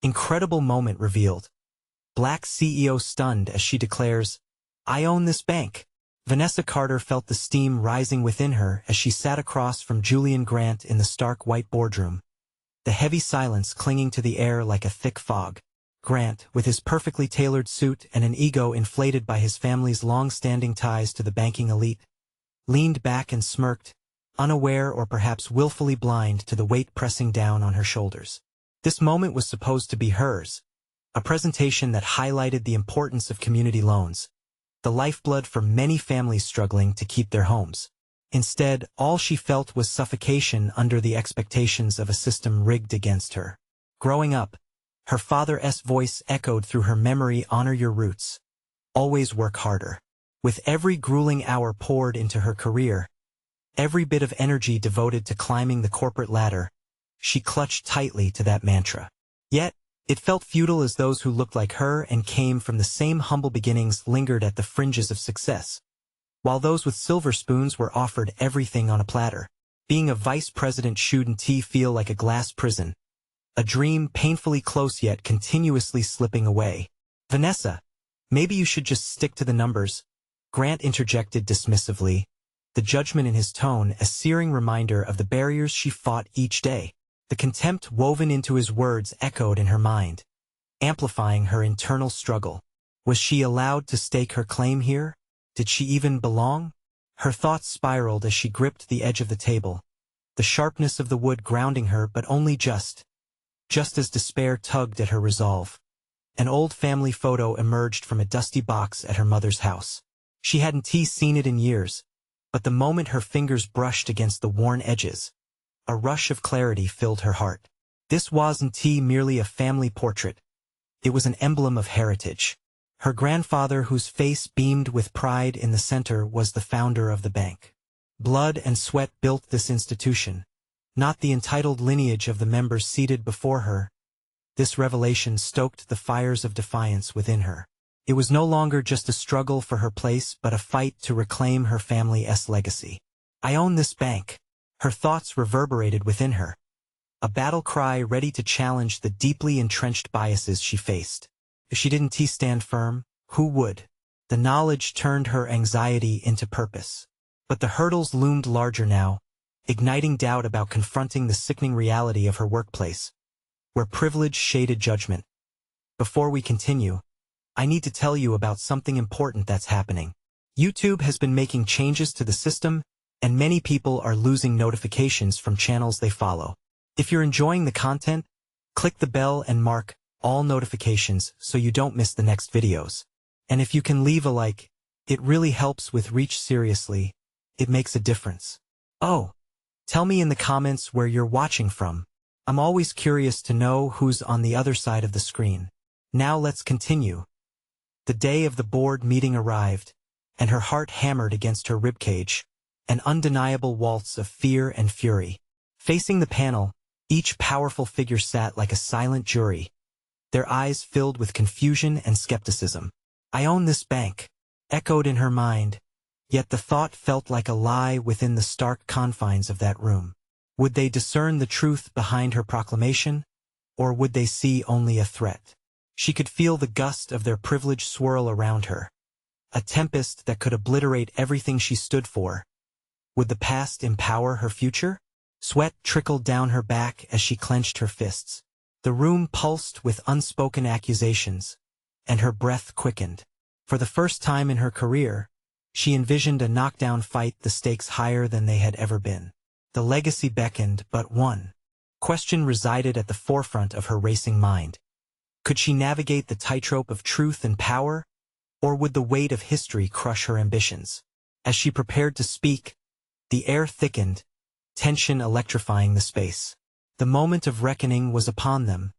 Incredible moment revealed. Black CEO stunned as she declares, "I own this bank." Vanessa Carter felt the steam rising within her as she sat across from Julian Grant in the stark white boardroom, the heavy silence clinging to the air like a thick fog. Grant, with his perfectly tailored suit and an ego inflated by his family's long-standing ties to the banking elite, leaned back and smirked, unaware or perhaps willfully blind to the weight pressing down on her shoulders. This moment was supposed to be hers, a presentation that highlighted the importance of community loans, the lifeblood for many families struggling to keep their homes. Instead, all she felt was suffocation under the expectations of a system rigged against her. Growing up, her father's voice echoed through her memory: honor your roots. Always work harder. With every grueling hour poured into her career, every bit of energy devoted to climbing the corporate ladder, she clutched tightly to that mantra. Yet, it felt futile as those who looked like her and came from the same humble beginnings lingered at the fringes of success, while those with silver spoons were offered everything on a platter. Being a vice president shouldn't feel like a glass prison, a dream painfully close yet continuously slipping away. "Vanessa, maybe you should just stick to the numbers," Grant interjected dismissively, the judgment in his tone a searing reminder of the barriers she fought each day. The contempt woven into his words echoed in her mind, amplifying her internal struggle. Was she allowed to stake her claim here? Did she even belong? Her thoughts spiraled as she gripped the edge of the table, the sharpness of the wood grounding her, but only just as despair tugged at her resolve. An old family photo emerged from a dusty box at her mother's house. She hadn't seen it in years, but the moment her fingers brushed against the worn edges, a rush of clarity filled her heart. This wasn't merely a family portrait. It was an emblem of heritage. Her grandfather, whose face beamed with pride in the center, was the founder of the bank. Blood and sweat built this institution, not the entitled lineage of the members seated before her. This revelation stoked the fires of defiance within her. It was no longer just a struggle for her place, but a fight to reclaim her family's legacy. "I own this bank." Her thoughts reverberated within her, a battle cry ready to challenge the deeply entrenched biases she faced. If she didn't stand firm, who would? The knowledge turned her anxiety into purpose. But the hurdles loomed larger now, igniting doubt about confronting the sickening reality of her workplace, where privilege shaded judgment. Before we continue, I need to tell you about something important that's happening. YouTube has been making changes to the system, and many people are losing notifications from channels they follow. If you're enjoying the content, click the bell and mark all notifications so you don't miss the next videos. And if you can leave a like, it really helps with reach. Seriously, it makes a difference. Oh, tell me in the comments where you're watching from. I'm always curious to know who's on the other side of the screen. Now let's continue. The day of the board meeting arrived, and her heart hammered against her ribcage, an undeniable waltz of fear and fury. Facing the panel, each powerful figure sat like a silent jury, their eyes filled with confusion and skepticism. "I own this bank," echoed in her mind, yet the thought felt like a lie within the stark confines of that room. Would they discern the truth behind her proclamation, or would they see only a threat? She could feel the gust of their privilege swirl around her, a tempest that could obliterate everything she stood for. Would the past empower her future? Sweat trickled down her back as she clenched her fists. The room pulsed with unspoken accusations, and her breath quickened. For the first time in her career, she envisioned a knockdown fight, the stakes higher than they had ever been. The legacy beckoned, but one question resided at the forefront of her racing mind. Could she navigate the tightrope of truth and power, or would the weight of history crush her ambitions? As she prepared to speak, the air thickened, tension electrifying the space. The moment of reckoning was upon them,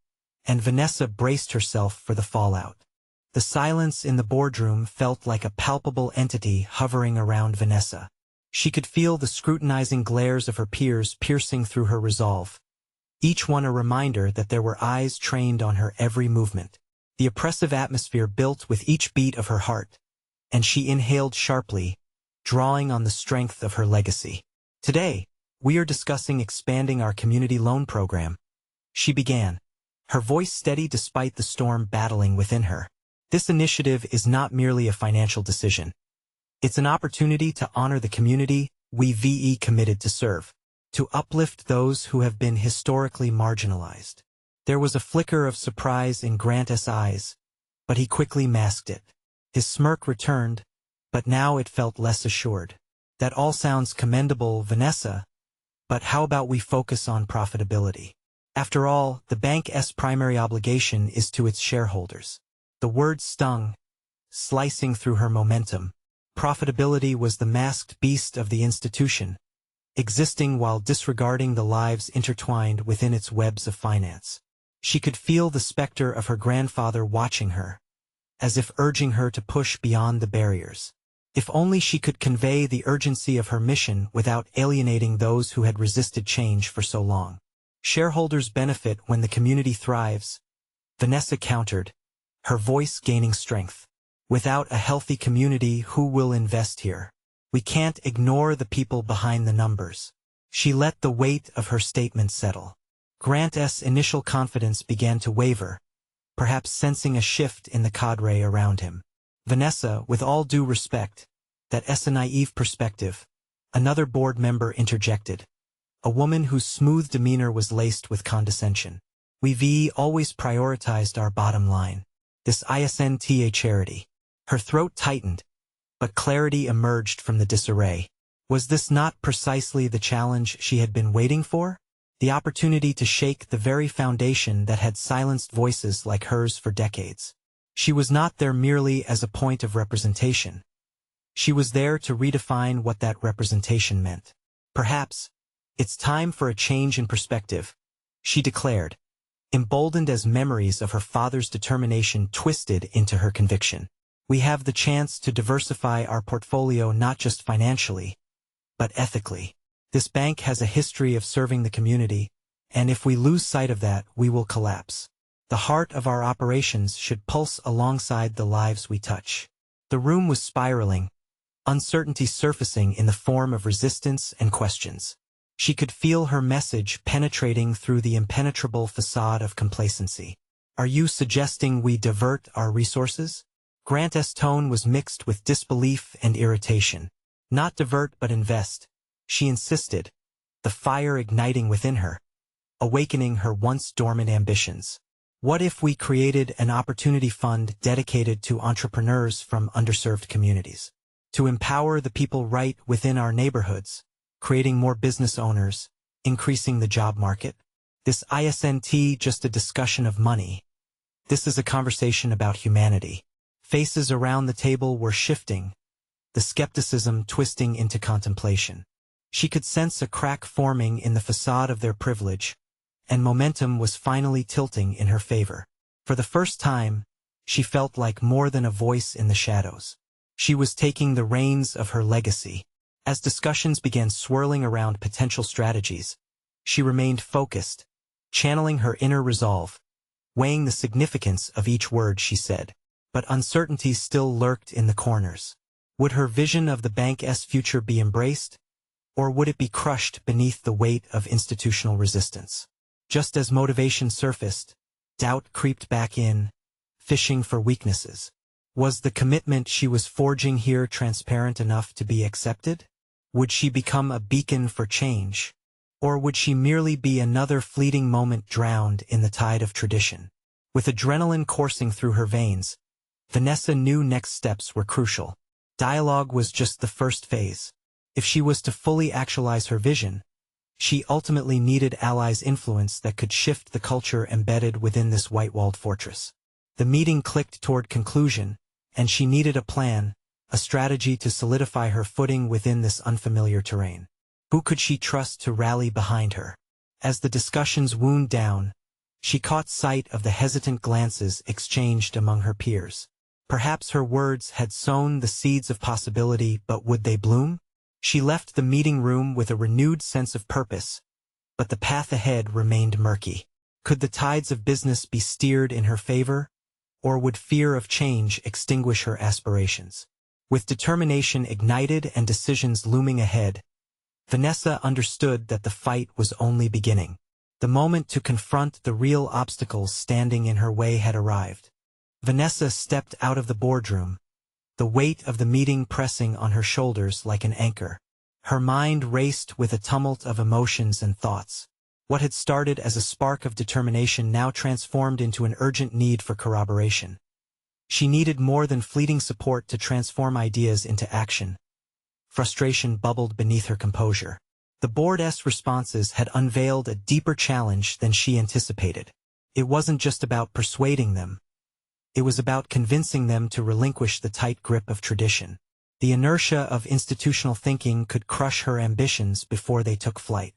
and Vanessa braced herself for the fallout. The silence in the boardroom felt like a palpable entity hovering around Vanessa. She could feel the scrutinizing glares of her peers piercing through her resolve, each one a reminder that there were eyes trained on her every movement. The oppressive atmosphere built with each beat of her heart, and she inhaled sharply, drawing on the strength of her legacy. "Today, we are discussing expanding our community loan program," she began, her voice steady despite the storm battling within her. This initiative is not merely a financial decision. It's an opportunity to honor the community we committed to serve, to uplift those who have been historically marginalized. There was a flicker of surprise in Grant's eyes, but he quickly masked it. His smirk returned, but now it felt less assured. That all sounds commendable, Vanessa, but how about we focus on profitability? After all, the bank's primary obligation is to its shareholders. The word stung, slicing through her momentum. Profitability was the masked beast of the institution, existing while disregarding the lives intertwined within its webs of finance. She could feel the specter of her grandfather watching her, as if urging her to push beyond the barriers. If only she could convey the urgency of her mission without alienating those who had resisted change for so long. Shareholders benefit when the community thrives, Vanessa countered, her voice gaining strength. Without a healthy community, who will invest here? We can't ignore the people behind the numbers. She let the weight of her statement settle. Grant's initial confidence began to waver, perhaps sensing a shift in the cadre around him. Vanessa, with all due respect, that's a naive perspective, another board member interjected, a woman whose smooth demeanor was laced with condescension. We've always prioritized our bottom line. This isn't a charity. Her throat tightened, but clarity emerged from the disarray. Was this not precisely the challenge she had been waiting for? The opportunity to shake the very foundation that had silenced voices like hers for decades. She was not there merely as a point of representation. She was there to redefine what that representation meant. Perhaps, it's time for a change in perspective, she declared, emboldened as memories of her father's determination twisted into her conviction. We have the chance to diversify our portfolio not just financially, but ethically. This bank has a history of serving the community, and if we lose sight of that, we will collapse. The heart of our operations should pulse alongside the lives we touch. The room was spiraling, uncertainty surfacing in the form of resistance and questions. She could feel her message penetrating through the impenetrable facade of complacency. Are you suggesting we divert our resources? Grant's tone was mixed with disbelief and irritation. Not divert but invest, she insisted, the fire igniting within her, awakening her once dormant ambitions. What if we created an opportunity fund dedicated to entrepreneurs from underserved communities? To empower the people right within our neighborhoods, creating more business owners, increasing the job market? This isn't just a discussion of money. This is a conversation about humanity. Faces around the table were shifting, the skepticism twisting into contemplation. She could sense a crack forming in the facade of their privilege, and momentum was finally tilting in her favor. For the first time, she felt like more than a voice in the shadows. She was taking the reins of her legacy. As discussions began swirling around potential strategies, she remained focused, channeling her inner resolve, weighing the significance of each word she said. But uncertainty still lurked in the corners. Would her vision of the bank's future be embraced, or would it be crushed beneath the weight of institutional resistance? Just as motivation surfaced, doubt creeped back in, fishing for weaknesses. Was the commitment she was forging here transparent enough to be accepted? Would she become a beacon for change, or would she merely be another fleeting moment drowned in the tide of tradition? With adrenaline coursing through her veins, Vanessa knew next steps were crucial. Dialogue was just the first phase. If she was to fully actualize her vision, she ultimately needed allies' influence that could shift the culture embedded within this white-walled fortress. The meeting clicked toward conclusion, and she needed a plan, a strategy to solidify her footing within this unfamiliar terrain. Who could she trust to rally behind her? As the discussions wound down, she caught sight of the hesitant glances exchanged among her peers. Perhaps her words had sown the seeds of possibility, but would they bloom? She left the meeting room with a renewed sense of purpose, but the path ahead remained murky. Could the tides of business be steered in her favor, or would fear of change extinguish her aspirations? With determination ignited and decisions looming ahead, Vanessa understood that the fight was only beginning. The moment to confront the real obstacles standing in her way had arrived. Vanessa stepped out of the boardroom, the weight of the meeting pressing on her shoulders like an anchor. Her mind raced with a tumult of emotions and thoughts. What had started as a spark of determination now transformed into an urgent need for corroboration. She needed more than fleeting support to transform ideas into action. Frustration bubbled beneath her composure. The board's responses had unveiled a deeper challenge than she anticipated. It wasn't just about persuading them. It was about convincing them to relinquish the tight grip of tradition. The inertia of institutional thinking could crush her ambitions before they took flight.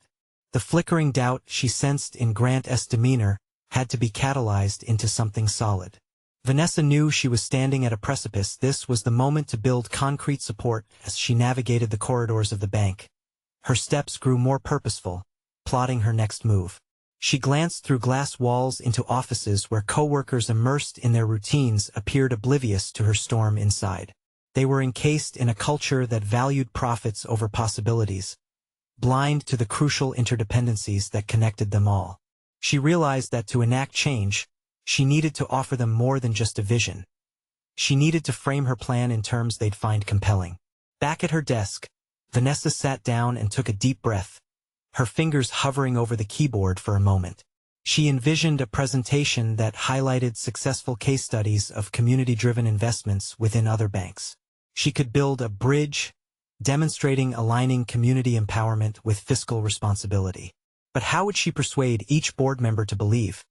The flickering doubt she sensed in Grant's demeanor had to be catalyzed into something solid. Vanessa knew she was standing at a precipice. This was the moment to build concrete support as she navigated the corridors of the bank. Her steps grew more purposeful, plotting her next move. She glanced through glass walls into offices where coworkers immersed in their routines appeared oblivious to her storm inside. They were encased in a culture that valued profits over possibilities, blind to the crucial interdependencies that connected them all. She realized that to enact change, she needed to offer them more than just a vision. She needed to frame her plan in terms they'd find compelling. Back at her desk, Vanessa sat down and took a deep breath, her fingers hovering over the keyboard for a moment. She envisioned a presentation that highlighted successful case studies of community-driven investments within other banks. She could build a bridge, demonstrating aligning community empowerment with fiscal responsibility. But how would she persuade each board member to believe?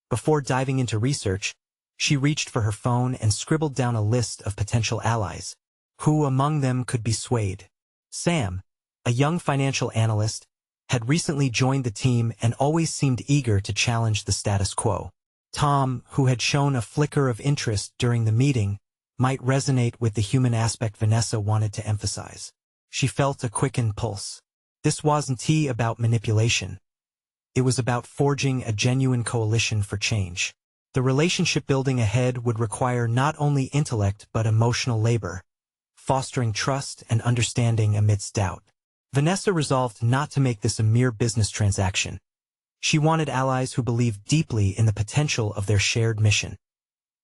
Before diving into research, she reached for her phone and scribbled down a list of potential allies. Who among them could be swayed? Sam, a young financial analyst, had recently joined the team and always seemed eager to challenge the status quo. Tom, who had shown a flicker of interest during the meeting, might resonate with the human aspect Vanessa wanted to emphasize. She felt a quickened pulse. This wasn't about manipulation. It was about forging a genuine coalition for change. The relationship building ahead would require not only intellect but emotional labor, fostering trust and understanding amidst doubt. Vanessa resolved not to make this a mere business transaction. She wanted allies who believed deeply in the potential of their shared mission.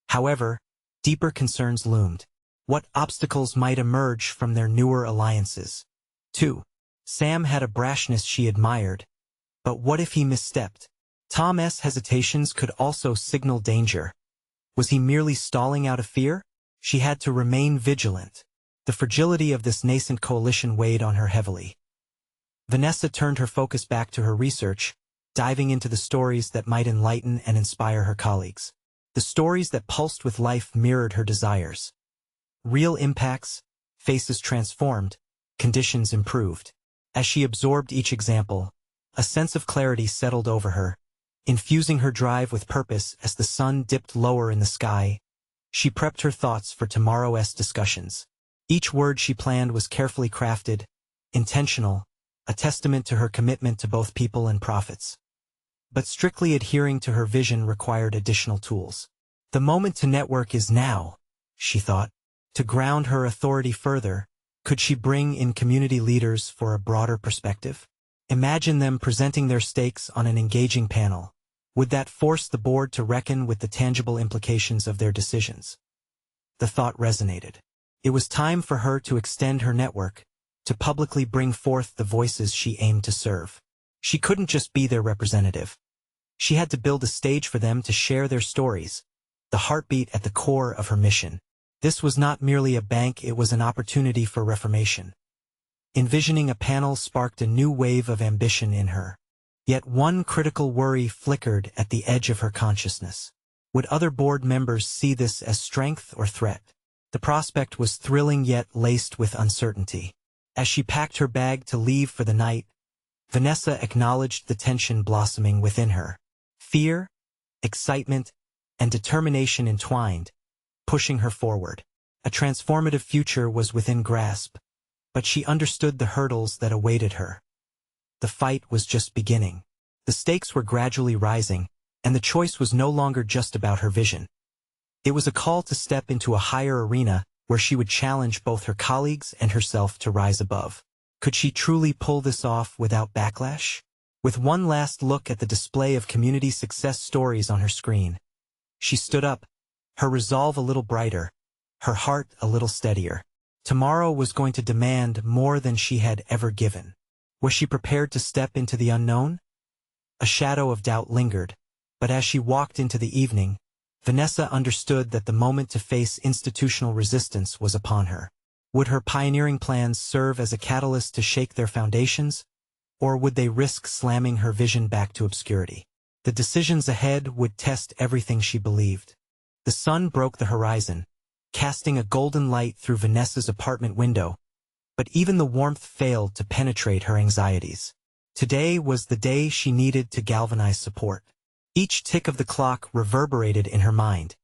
However, deeper concerns loomed. What obstacles might emerge from their newer alliances? 2. Sam had a brashness she admired, but what if he misstepped? Tom's hesitations could also signal danger. Was he merely stalling out of fear? She had to remain vigilant. The fragility of this nascent coalition weighed on her heavily. Vanessa turned her focus back to her research, diving into the stories that might enlighten and inspire her colleagues. The stories that pulsed with life mirrored her desires. Real impacts, faces transformed, conditions improved. As she absorbed each example, a sense of clarity settled over her, infusing her drive with purpose. As the sun dipped lower in the sky, she prepped her thoughts for tomorrow's discussions. Each word she planned was carefully crafted, intentional, a testament to her commitment to both people and profits. But strictly adhering to her vision required additional tools. The moment to network is now, she thought. To ground her authority further, could she bring in community leaders for a broader perspective? Imagine them presenting their stakes on an engaging panel. Would that force the board to reckon with the tangible implications of their decisions? The thought resonated. It was time for her to extend her network, to publicly bring forth the voices she aimed to serve. She couldn't just be their representative. She had to build a stage for them to share their stories, the heartbeat at the core of her mission. This was not merely a bank, it was an opportunity for reformation. Envisioning a panel sparked a new wave of ambition in her. Yet one critical worry flickered at the edge of her consciousness. Would other board members see this as strength or threat? The prospect was thrilling yet laced with uncertainty. As she packed her bag to leave for the night, Vanessa acknowledged the tension blossoming within her. Fear, excitement, and determination entwined, pushing her forward. A transformative future was within grasp, but she understood the hurdles that awaited her. The fight was just beginning. The stakes were gradually rising, and the choice was no longer just about her vision. It was a call to step into a higher arena where she would challenge both her colleagues and herself to rise above. Could she truly pull this off without backlash? With one last look at the display of community success stories on her screen, she stood up, her resolve a little brighter, her heart a little steadier. Tomorrow was going to demand more than she had ever given. Was she prepared to step into the unknown? A shadow of doubt lingered, but as she walked into the evening, Vanessa understood that the moment to face institutional resistance was upon her. Would her pioneering plans serve as a catalyst to shake their foundations, or would they risk slamming her vision back to obscurity? The decisions ahead would test everything she believed. The sun broke the horizon, casting a golden light through Vanessa's apartment window, but even the warmth failed to penetrate her anxieties. Today was the day she needed to galvanize support. Each tick of the clock reverberated in her mind,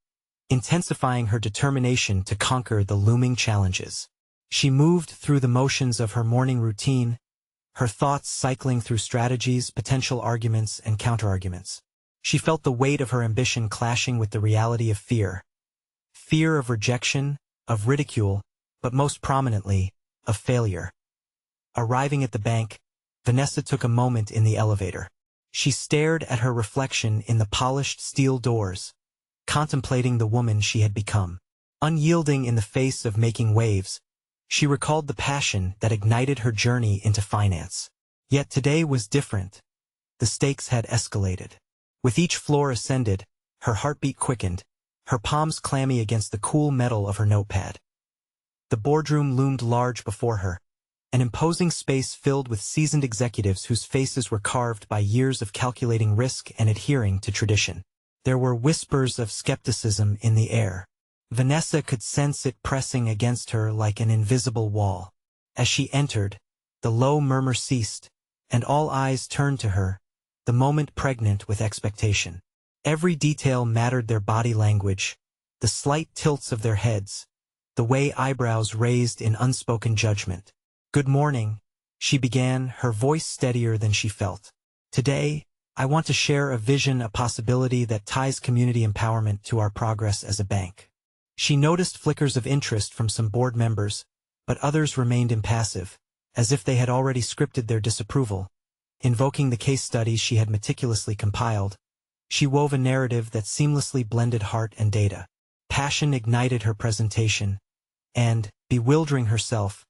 intensifying her determination to conquer the looming challenges. She moved through the motions of her morning routine, her thoughts cycling through strategies, potential arguments, and counterarguments. She felt the weight of her ambition clashing with the reality of fear. Fear of rejection, of ridicule, but most prominently, of failure. Arriving at the bank, Vanessa took a moment in the elevator. She stared at her reflection in the polished steel doors, contemplating the woman she had become. Unyielding in the face of making waves, she recalled the passion that ignited her journey into finance. Yet today was different. The stakes had escalated. With each floor ascended, her heartbeat quickened, her palms clammy against the cool metal of her notepad. The boardroom loomed large before her, an imposing space filled with seasoned executives whose faces were carved by years of calculating risk and adhering to tradition. There were whispers of skepticism in the air. Vanessa could sense it pressing against her like an invisible wall. As she entered, the low murmur ceased, and all eyes turned to her, the moment pregnant with expectation. Every detail mattered: their body language, the slight tilts of their heads, the way eyebrows raised in unspoken judgment. "Good morning," she began, her voice steadier than she felt. "Today, I want to share a vision, a possibility that ties community empowerment to our progress as a bank." She noticed flickers of interest from some board members, but others remained impassive, as if they had already scripted their disapproval. Invoking the case studies she had meticulously compiled, she wove a narrative that seamlessly blended heart and data. Passion ignited her presentation, and, bewildering herself,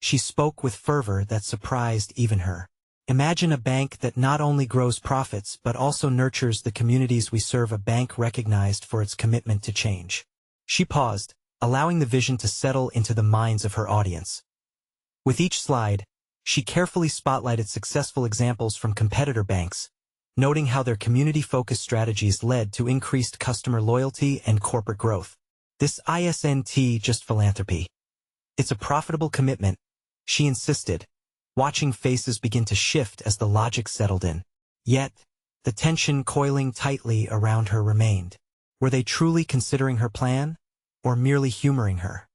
she spoke with fervor that surprised even her. "Imagine a bank that not only grows profits but also nurtures the communities we serve, a bank recognized for its commitment to change." She paused, allowing the vision to settle into the minds of her audience. With each slide, she carefully spotlighted successful examples from competitor banks, noting how their community-focused strategies led to increased customer loyalty and corporate growth. "This isn't just philanthropy. It's a profitable commitment," she insisted, watching faces begin to shift as the logic settled in. Yet, the tension coiling tightly around her remained. Were they truly considering her plan, or merely humoring her?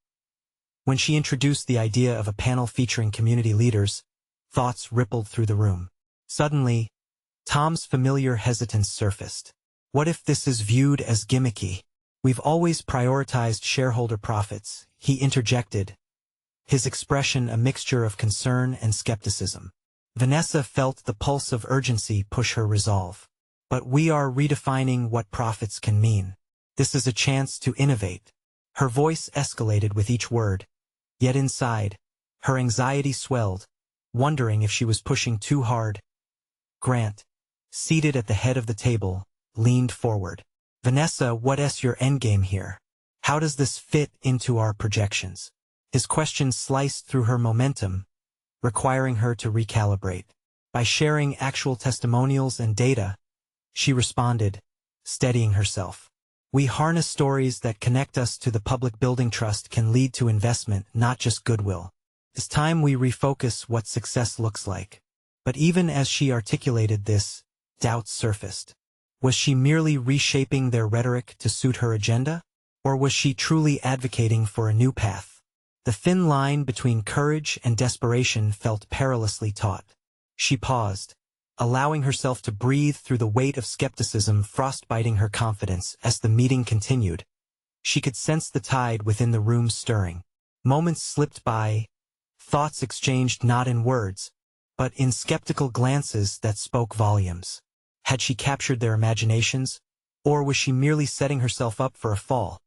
When she introduced the idea of a panel featuring community leaders, thoughts rippled through the room. Suddenly, Tom's familiar hesitance surfaced. "What if this is viewed as gimmicky? We've always prioritized shareholder profits," he interjected, his expression a mixture of concern and skepticism. Vanessa felt the pulse of urgency push her resolve. "But we are redefining what profits can mean. This is a chance to innovate." Her voice escalated with each word, yet inside, her anxiety swelled, wondering if she was pushing too hard. Grant, seated at the head of the table, leaned forward. "Vanessa, what's your endgame here? How does this fit into our projections?" His question sliced through her momentum, requiring her to recalibrate. By sharing actual testimonials and data, she responded, steadying herself. "We harness stories that connect us to the public. Building trust can lead to investment, not just goodwill. It's time we refocus what success looks like." But even as she articulated this, doubts surfaced. Was she merely reshaping their rhetoric to suit her agenda? Or was she truly advocating for a new path? The thin line between courage and desperation felt perilously taut. She paused, allowing herself to breathe through the weight of skepticism frostbiting her confidence. As the meeting continued, she could sense the tide within the room stirring. Moments slipped by, thoughts exchanged not in words, but in skeptical glances that spoke volumes. Had she captured their imaginations, or was she merely setting herself up for a fall?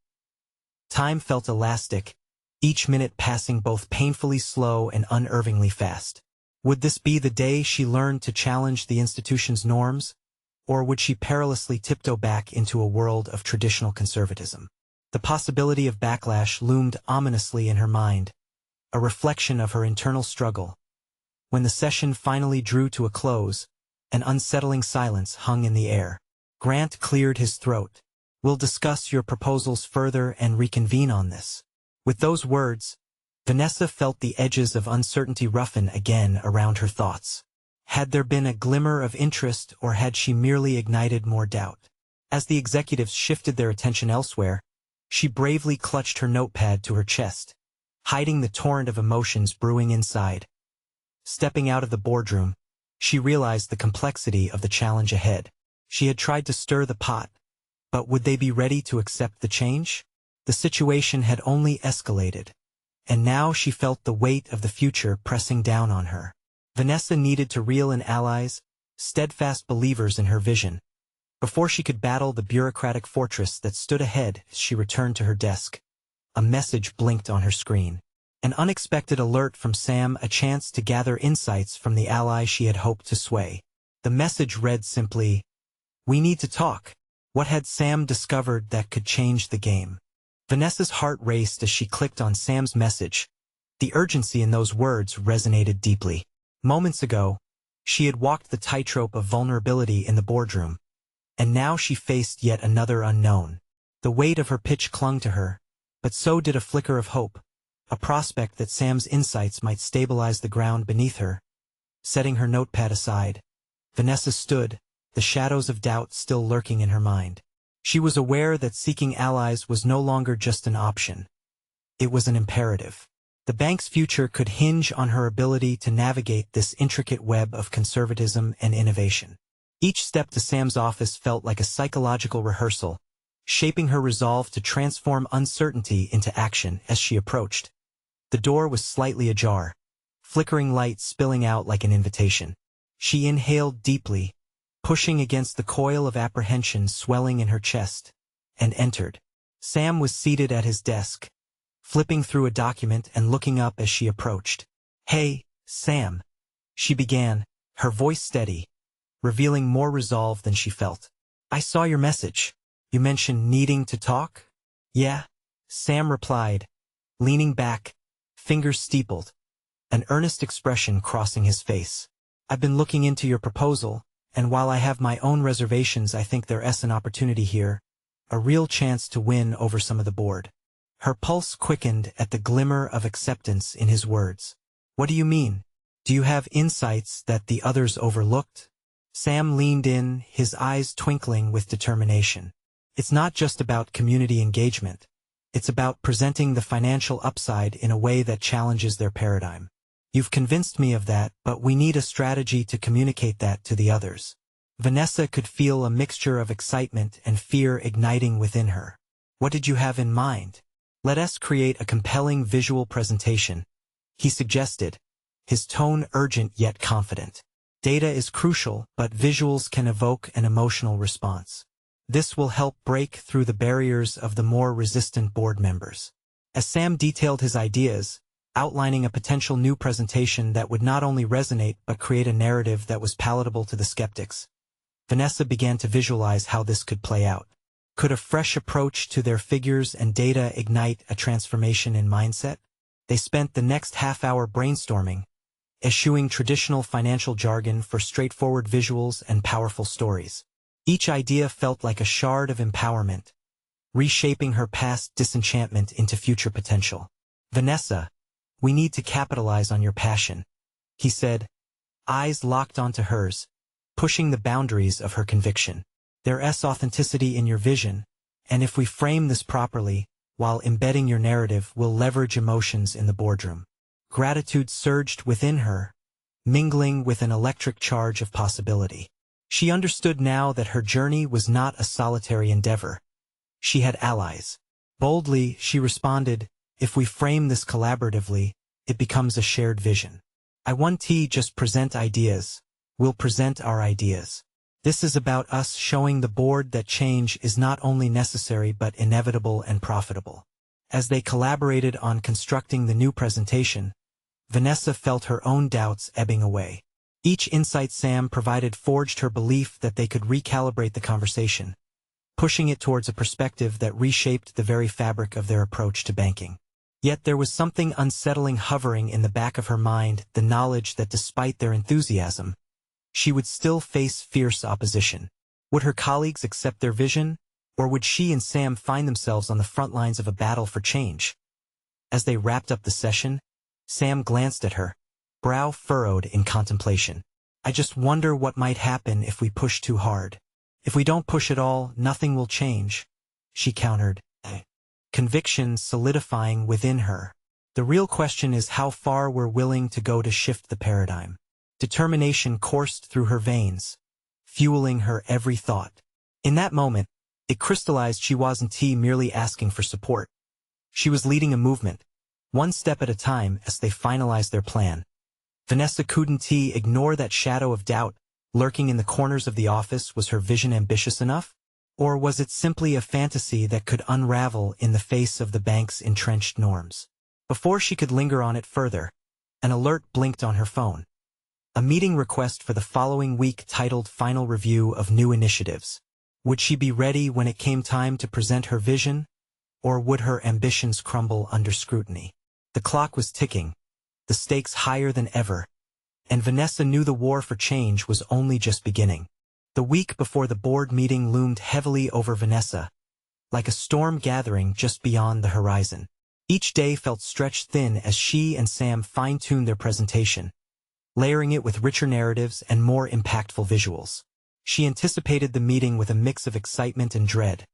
Time felt elastic, each minute passing both painfully slow and unnervingly fast. Would this be the day she learned to challenge the institution's norms, or would she perilously tiptoe back into a world of traditional conservatism? The possibility of backlash loomed ominously in her mind, a reflection of her internal struggle. When the session finally drew to a close, an unsettling silence hung in the air. Grant cleared his throat. "We'll discuss your proposals further and reconvene on this." With those words, Vanessa felt the edges of uncertainty roughen again around her thoughts. Had there been a glimmer of interest, or had she merely ignited more doubt? As the executives shifted their attention elsewhere, she bravely clutched her notepad to her chest, hiding the torrent of emotions brewing inside. Stepping out of the boardroom, she realized the complexity of the challenge ahead. She had tried to stir the pot, but would they be ready to accept the change? The situation had only escalated, and now she felt the weight of the future pressing down on her. Vanessa needed to reel in allies, steadfast believers in her vision, before she could battle the bureaucratic fortress that stood ahead. As she returned to her desk, a message blinked on her screen. An unexpected alert from Sam, a chance to gather insights from the ally she had hoped to sway. The message read simply, "We need to talk." What had Sam discovered that could change the game? Vanessa's heart raced as she clicked on Sam's message. The urgency in those words resonated deeply. Moments ago, she had walked the tightrope of vulnerability in the boardroom, and now she faced yet another unknown. The weight of her pitch clung to her, but so did a flicker of hope, a prospect that Sam's insights might stabilize the ground beneath her. Setting her notepad aside, Vanessa stood, the shadows of doubt still lurking in her mind. She was aware that seeking allies was no longer just an option. It was an imperative. The bank's future could hinge on her ability to navigate this intricate web of conservatism and innovation. Each step to Sam's office felt like a psychological rehearsal, shaping her resolve to transform uncertainty into action. As she approached, the door was slightly ajar, flickering light spilling out like an invitation. She inhaled deeply, pushing against the coil of apprehension swelling in her chest, and entered. Sam was seated at his desk, flipping through a document and looking up as she approached. "Hey, Sam," she began, her voice steady, revealing more resolve than she felt. "I saw your message. You mentioned needing to talk?" "Yeah," Sam replied, leaning back, fingers steepled, an earnest expression crossing his face. "I've been looking into your proposal, and while I have my own reservations, I think there's an opportunity here, a real chance to win over some of the board." Her pulse quickened at the glimmer of acceptance in his words. "What do you mean? Do you have insights that the others overlooked?" Sam leaned in, his eyes twinkling with determination. "It's not just about community engagement. It's about presenting the financial upside in a way that challenges their paradigm. You've convinced me of that, but we need a strategy to communicate that to the others." Vanessa could feel a mixture of excitement and fear igniting within her. "What did you have in mind?" "Let us create a compelling visual presentation," he suggested, his tone urgent yet confident. "Data is crucial, but visuals can evoke an emotional response. This will help break through the barriers of the more resistant board members." As Sam detailed his ideas, outlining a potential new presentation that would not only resonate but create a narrative that was palatable to the skeptics, Vanessa began to visualize how this could play out. Could a fresh approach to their figures and data ignite a transformation in mindset? They spent the next half-hour brainstorming, eschewing traditional financial jargon for straightforward visuals and powerful stories. Each idea felt like a shard of empowerment, reshaping her past disenchantment into future potential. "Vanessa, we need to capitalize on your passion," he said, eyes locked onto hers, pushing the boundaries of her conviction. "There's authenticity in your vision, and if we frame this properly, while embedding your narrative, we'll leverage emotions in the boardroom." Gratitude surged within her, mingling with an electric charge of possibility. She understood now that her journey was not a solitary endeavor. She had allies. Boldly, she responded, "If we frame this collaboratively, it becomes a shared vision. I want to just present ideas. We'll present our ideas. This is about us showing the board that change is not only necessary but inevitable and profitable. As they collaborated on constructing the new presentation, Vanessa felt her own doubts ebbing away. Each insight Sam provided forged her belief that they could recalibrate the conversation, pushing it towards a perspective that reshaped the very fabric of their approach to banking. Yet there was something unsettling hovering in the back of her mind, the knowledge that despite their enthusiasm, she would still face fierce opposition. Would her colleagues accept their vision, or would she and Sam find themselves on the front lines of a battle for change? As they wrapped up the session, Sam glanced at her, brow furrowed in contemplation. I just wonder what might happen if we push too hard. If we don't push at all, nothing will change, she countered, conviction solidifying within her. The real question is how far we're willing to go to shift the paradigm. Determination coursed through her veins, fueling her every thought. In that moment, it crystallized she wasn't merely asking for support. She was leading a movement, one step at a time as they finalized their plan. Vanessa couldn't ignore that shadow of doubt lurking in the corners of the office. Was her vision ambitious enough? Or was it simply a fantasy that could unravel in the face of the bank's entrenched norms? Before she could linger on it further, an alert blinked on her phone. A meeting request for the following week titled Final Review of New Initiatives. Would she be ready when it came time to present her vision? Or would her ambitions crumble under scrutiny? The clock was ticking, the stakes higher than ever, and Vanessa knew the war for change was only just beginning. The week before the board meeting loomed heavily over Vanessa, like a storm gathering just beyond the horizon. Each day felt stretched thin as she and Sam fine-tuned their presentation, layering it with richer narratives and more impactful visuals. She anticipated the meeting with a mix of excitement and dread.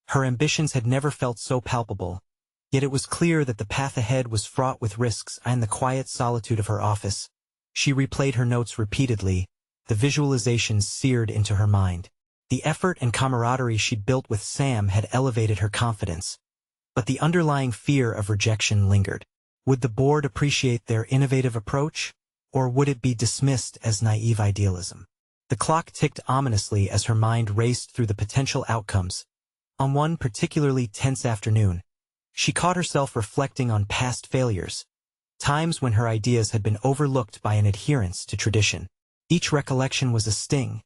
Her ambitions had never felt so palpable, yet it was clear that the path ahead was fraught with risks. In the quiet solitude of her office, she replayed her notes repeatedly, the visualizations seared into her mind. The effort and camaraderie she'd built with Sam had elevated her confidence, but the underlying fear of rejection lingered. Would the board appreciate their innovative approach, or would it be dismissed as naive idealism? The clock ticked ominously as her mind raced through the potential outcomes. On one particularly tense afternoon, she caught herself reflecting on past failures, times when her ideas had been overlooked by an adherence to tradition. Each recollection was a sting,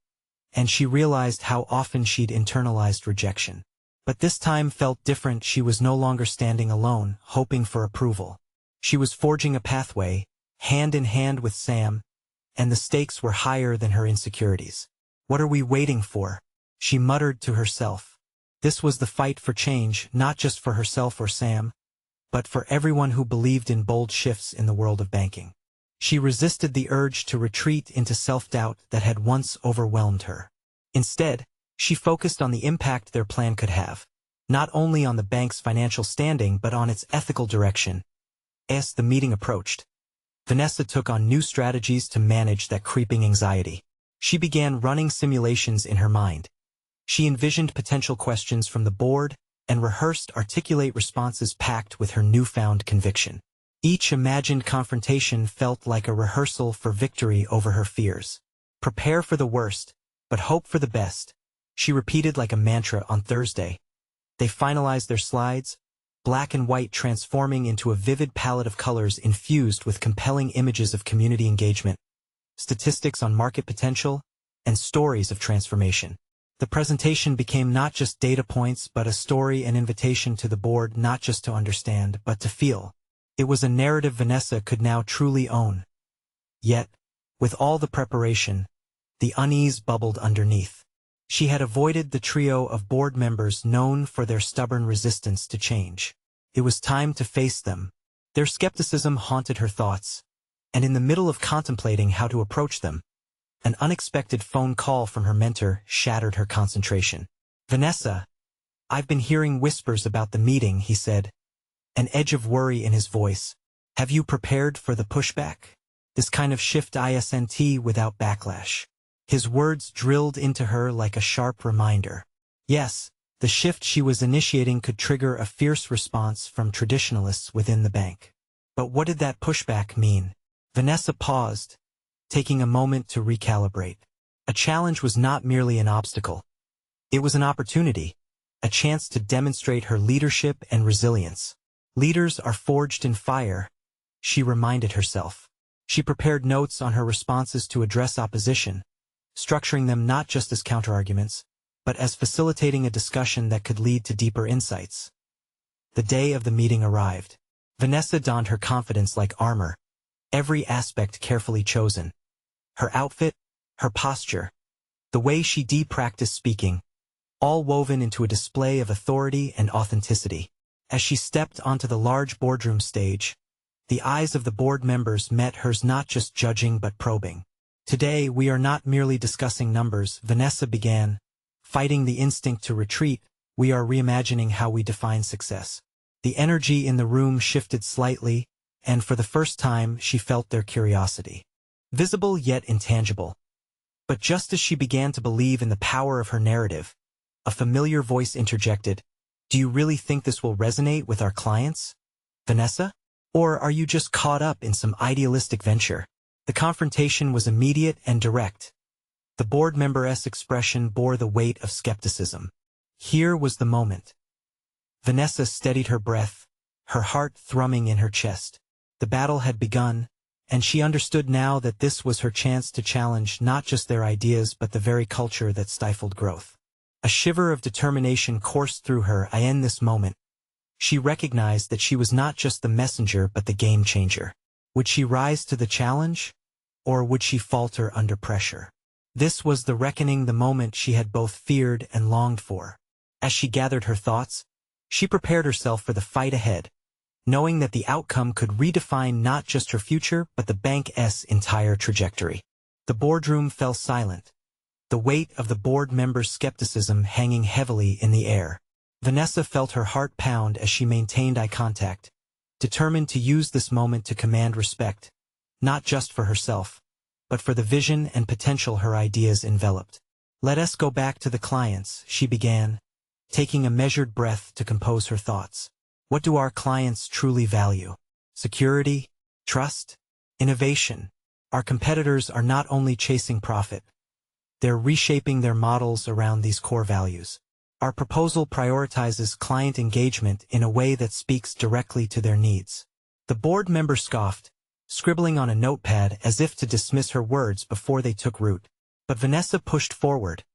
and she realized how often she'd internalized rejection. But this time felt different. She was no longer standing alone, hoping for approval. She was forging a pathway, hand in hand with Sam, and the stakes were higher than her insecurities. What are we waiting for? She muttered to herself. This was the fight for change, not just for herself or Sam, but for everyone who believed in bold shifts in the world of banking. She resisted the urge to retreat into self-doubt that had once overwhelmed her. Instead, she focused on the impact their plan could have, not only on the bank's financial standing but on its ethical direction. As the meeting approached, Vanessa took on new strategies to manage that creeping anxiety. She began running simulations in her mind. She envisioned potential questions from the board and rehearsed articulate responses packed with her newfound conviction. Each imagined confrontation felt like a rehearsal for victory over her fears. Prepare for the worst, but hope for the best, she repeated like a mantra on Thursday. They finalized their slides, black and white transforming into a vivid palette of colors infused with compelling images of community engagement, statistics on market potential, and stories of transformation. The presentation became not just data points but a story, an invitation to the board not just to understand but to feel. It was a narrative Vanessa could now truly own. Yet, with all the preparation, the unease bubbled underneath. She had avoided the trio of board members known for their stubborn resistance to change. It was time to face them. Their skepticism haunted her thoughts, and in the middle of contemplating how to approach them, an unexpected phone call from her mentor shattered her concentration. Vanessa, I've been hearing whispers about the meeting, he said, an edge of worry in his voice. Have you prepared for the pushback? This kind of shift isn't without backlash. His words drilled into her like a sharp reminder. Yes, the shift she was initiating could trigger a fierce response from traditionalists within the bank. But what did that pushback mean? Vanessa paused, taking a moment to recalibrate. A challenge was not merely an obstacle. It was an opportunity, a chance to demonstrate her leadership and resilience. Leaders are forged in fire, she reminded herself. She prepared notes on her responses to address opposition, structuring them not just as counterarguments, but as facilitating a discussion that could lead to deeper insights. The day of the meeting arrived. Vanessa donned her confidence like armor, every aspect carefully chosen. Her outfit, her posture, the way she practiced speaking, all woven into a display of authority and authenticity. As she stepped onto the large boardroom stage, the eyes of the board members met hers, not just judging but probing. Today we are not merely discussing numbers, Vanessa began, fighting the instinct to retreat. We are reimagining how we define success. The energy in the room shifted slightly, and for the first time she felt their curiosity. Visible yet intangible. But just as she began to believe in the power of her narrative, a familiar voice interjected, "Do you really think this will resonate with our clients, Vanessa? Or are you just caught up in some idealistic venture?" The confrontation was immediate and direct. The board member's expression bore the weight of skepticism. Here was the moment. Vanessa steadied her breath, her heart thrumming in her chest. The battle had begun, and she understood now that this was her chance to challenge not just their ideas but the very culture that stifled growth. A shiver of determination coursed through her. In this moment, she recognized that she was not just the messenger but the game changer. Would she rise to the challenge, or would she falter under pressure? This was the reckoning, the moment she had both feared and longed for. As she gathered her thoughts, she prepared herself for the fight ahead, knowing that the outcome could redefine not just her future but the bank's entire trajectory. The boardroom fell silent, the weight of the board members' skepticism hanging heavily in the air. Vanessa felt her heart pound as she maintained eye contact, determined to use this moment to command respect, not just for herself, but for the vision and potential her ideas enveloped. "Let us go back to the clients," she began, taking a measured breath to compose her thoughts. "What do our clients truly value? Security? Trust? Innovation? Our competitors are not only chasing profit. They're reshaping their models around these core values. Our proposal prioritizes client engagement in a way that speaks directly to their needs." The board member scoffed, scribbling on a notepad as if to dismiss her words before they took root. But Vanessa pushed forward,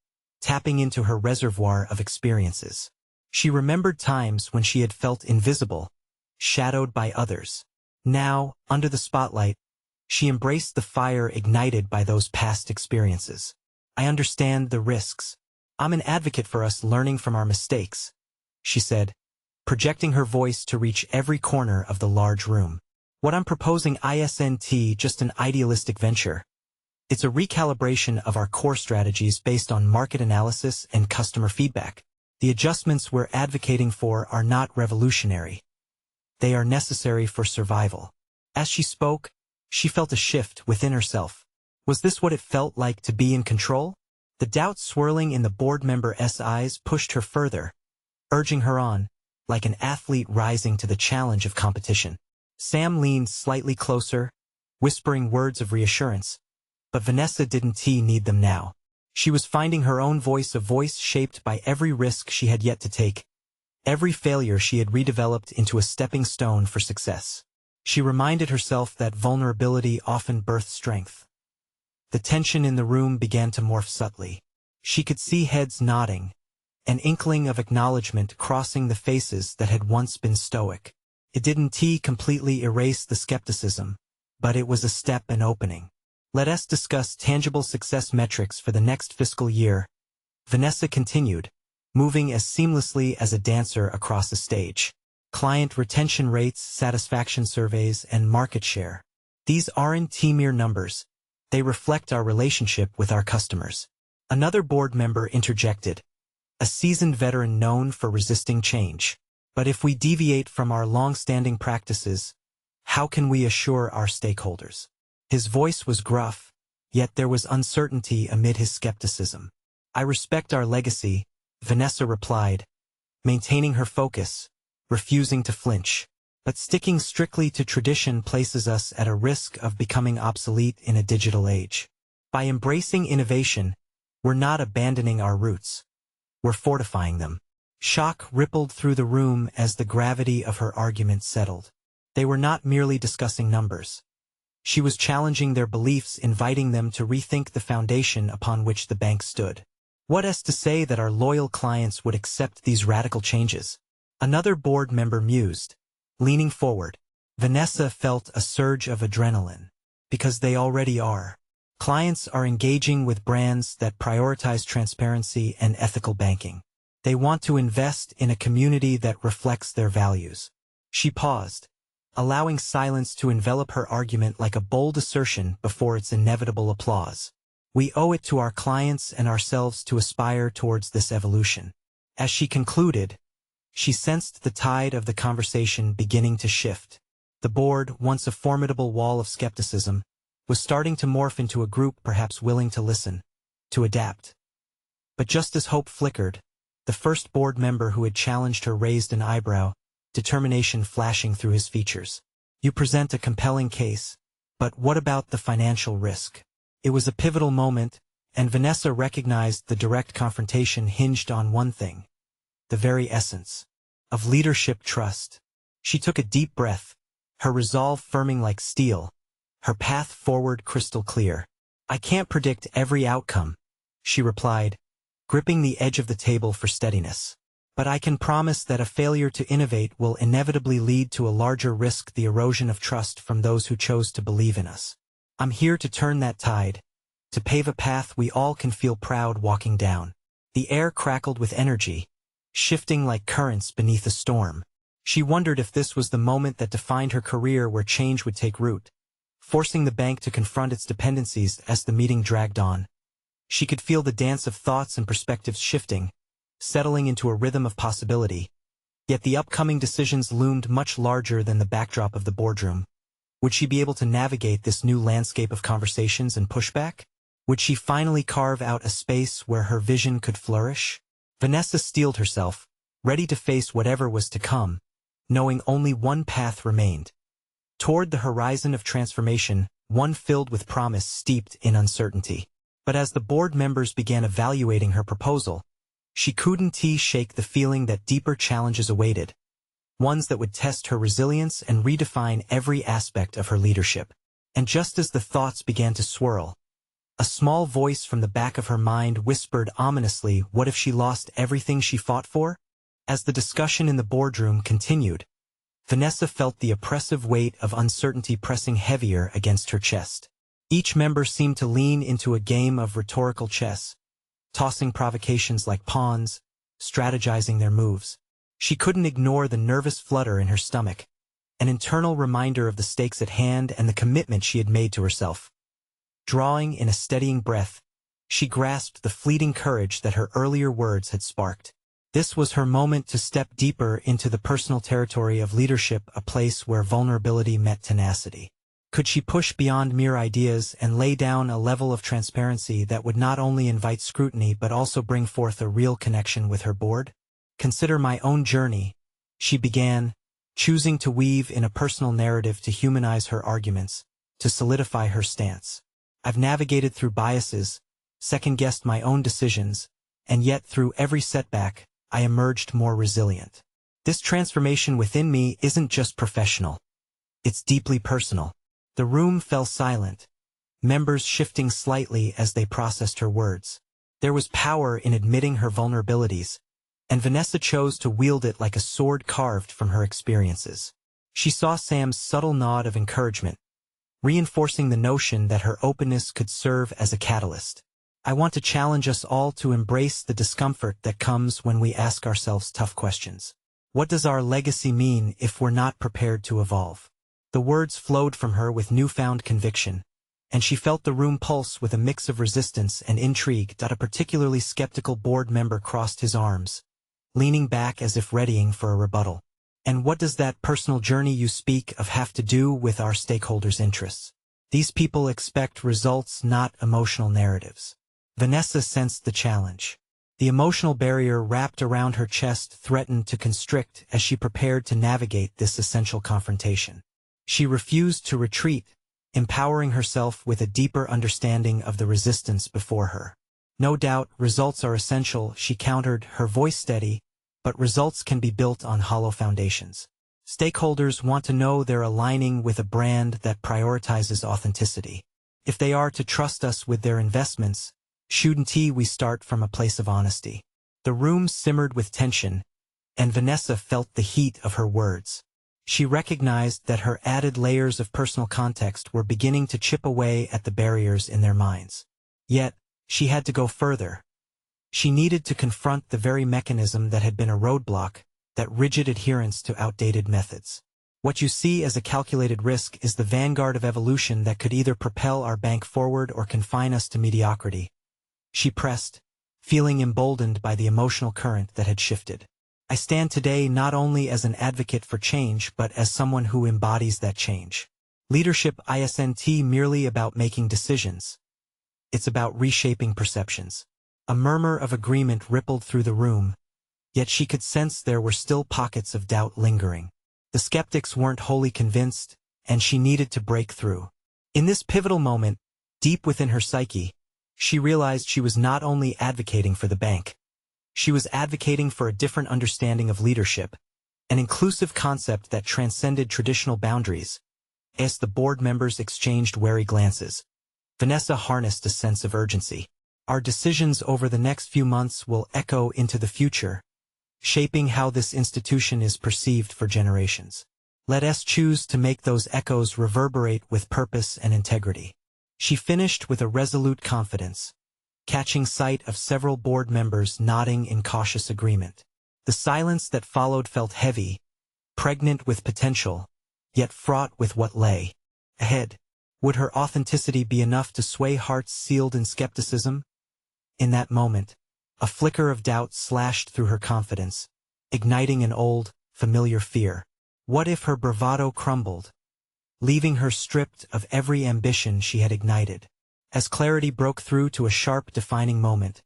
tapping into her reservoir of experiences. She remembered times when she had felt invisible, shadowed by others. Now, under the spotlight, she embraced the fire ignited by those past experiences. "I understand the risks. I'm an advocate for us learning from our mistakes," she said, projecting her voice to reach every corner of the large room. "What I'm proposing isn't just an idealistic venture. It's a recalibration of our core strategies based on market analysis and customer feedback. The adjustments we're advocating for are not revolutionary. They are necessary for survival." As she spoke, she felt a shift within herself. Was this what it felt like to be in control? The doubt swirling in the board member's eyes pushed her further, urging her on, like an athlete rising to the challenge of competition. Sam leaned slightly closer, whispering words of reassurance, but Vanessa didn't need them now. She was finding her own voice, a voice shaped by every risk she had yet to take, every failure she had redeveloped into a stepping stone for success. She reminded herself that vulnerability often births strength. The tension in the room began to morph subtly. She could see heads nodding, an inkling of acknowledgement crossing the faces that had once been stoic. It didn't completely erase the skepticism, but it was a step, an opening. "Let us discuss tangible success metrics for the next fiscal year," Vanessa continued, moving as seamlessly as a dancer across a stage. "Client retention rates, satisfaction surveys, and market share. These aren't mere numbers. They reflect our relationship with our customers." Another board member interjected, a seasoned veteran known for resisting change. "But if we deviate from our long-standing practices, how can we assure our stakeholders?" His voice was gruff, yet there was uncertainty amid his skepticism. "I respect our legacy," Vanessa replied, maintaining her focus, refusing to flinch. But sticking strictly to tradition places us at a risk of becoming obsolete in a digital age. By embracing innovation, we're not abandoning our roots. We're fortifying them. Shock rippled through the room as the gravity of her argument settled. They were not merely discussing numbers. She was challenging their beliefs, inviting them to rethink the foundation upon which the bank stood. What is to say that our loyal clients would accept these radical changes? Another board member mused. Leaning forward, Vanessa felt a surge of adrenaline. Because they already are. Clients are engaging with brands that prioritize transparency and ethical banking. They want to invest in a community that reflects their values. She paused, allowing silence to envelop her argument like a bold assertion before its inevitable applause. We owe it to our clients and ourselves to aspire towards this evolution. As she concluded, she sensed the tide of the conversation beginning to shift. The board, once a formidable wall of skepticism, was starting to morph into a group perhaps willing to listen, to adapt. But just as hope flickered, the first board member who had challenged her raised an eyebrow, determination flashing through his features. You present a compelling case, but what about the financial risk? It was a pivotal moment, and Vanessa recognized the direct confrontation hinged on one thing: the very essence of leadership trust. She took a deep breath, her resolve firming like steel, her path forward crystal clear. I can't predict every outcome, she replied, gripping the edge of the table for steadiness. But I can promise that a failure to innovate will inevitably lead to a larger risk: the erosion of trust from those who chose to believe in us. I'm here to turn that tide, to pave a path we all can feel proud walking down. The air crackled with energy, shifting like currents beneath a storm. She wondered if this was the moment that defined her career, where change would take root, forcing the bank to confront its dependencies. As the meeting dragged on, she could feel the dance of thoughts and perspectives shifting, settling into a rhythm of possibility. Yet the upcoming decisions loomed much larger than the backdrop of the boardroom. Would she be able to navigate this new landscape of conversations and pushback? Would she finally carve out a space where her vision could flourish? Vanessa steeled herself, ready to face whatever was to come, knowing only one path remained. Toward the horizon of transformation, one filled with promise steeped in uncertainty. But as the board members began evaluating her proposal, she couldn't shake the feeling that deeper challenges awaited, ones that would test her resilience and redefine every aspect of her leadership. And just as the thoughts began to swirl, a small voice from the back of her mind whispered ominously, what if she lost everything she fought for? As the discussion in the boardroom continued, Vanessa felt the oppressive weight of uncertainty pressing heavier against her chest. Each member seemed to lean into a game of rhetorical chess, tossing provocations like pawns, strategizing their moves. She couldn't ignore the nervous flutter in her stomach, an internal reminder of the stakes at hand and the commitment she had made to herself. Drawing in a steadying breath, she grasped the fleeting courage that her earlier words had sparked. This was her moment to step deeper into the personal territory of leadership, a place where vulnerability met tenacity. Could she push beyond mere ideas and lay down a level of transparency that would not only invite scrutiny but also bring forth a real connection with her board? Consider my own journey, she began, choosing to weave in a personal narrative to humanize her arguments, to solidify her stance. I've navigated through biases, second-guessed my own decisions, and yet through every setback, I emerged more resilient. This transformation within me isn't just professional. It's deeply personal. The room fell silent, members shifting slightly as they processed her words. There was power in admitting her vulnerabilities, and Vanessa chose to wield it like a sword carved from her experiences. She saw Sam's subtle nod of encouragement, reinforcing the notion that her openness could serve as a catalyst. I want to challenge us all to embrace the discomfort that comes when we ask ourselves tough questions. What does our legacy mean if we're not prepared to evolve? The words flowed from her with newfound conviction, and she felt the room pulse with a mix of resistance and intrigue. A particularly skeptical board member crossed his arms, leaning back as if readying for a rebuttal. And what does that personal journey you speak of have to do with our stakeholders' interests? These people expect results, not emotional narratives. Vanessa sensed the challenge. The emotional barrier wrapped around her chest threatened to constrict as she prepared to navigate this essential confrontation. She refused to retreat, empowering herself with a deeper understanding of the resistance before her. No doubt, results are essential, she countered, her voice steady, but results can be built on hollow foundations. Stakeholders want to know they're aligning with a brand that prioritizes authenticity. If they are to trust us with their investments, shouldn't we start from a place of honesty? The room simmered with tension, and Vanessa felt the heat of her words. She recognized that her added layers of personal context were beginning to chip away at the barriers in their minds. Yet, she had to go further. She needed to confront the very mechanism that had been a roadblock, that rigid adherence to outdated methods. What you see as a calculated risk is the vanguard of evolution that could either propel our bank forward or confine us to mediocrity. She pressed, feeling emboldened by the emotional current that had shifted. I stand today not only as an advocate for change but as someone who embodies that change. Leadership isn't merely about making decisions. It's about reshaping perceptions. A murmur of agreement rippled through the room, yet she could sense there were still pockets of doubt lingering. The skeptics weren't wholly convinced, and she needed to break through. In this pivotal moment, deep within her psyche, she realized she was not only advocating for the bank. She was advocating for a different understanding of leadership, an inclusive concept that transcended traditional boundaries. As the board members exchanged wary glances, Vanessa harnessed a sense of urgency. Our decisions over the next few months will echo into the future, shaping how this institution is perceived for generations. Let us choose to make those echoes reverberate with purpose and integrity. She finished with a resolute confidence, catching sight of several board members nodding in cautious agreement. The silence that followed felt heavy, pregnant with potential, yet fraught with what lay ahead. Would her authenticity be enough to sway hearts sealed in skepticism? In that moment, a flicker of doubt slashed through her confidence, igniting an old, familiar fear. What if her bravado crumbled, leaving her stripped of every ambition she had ignited? As clarity broke through to a sharp, defining moment,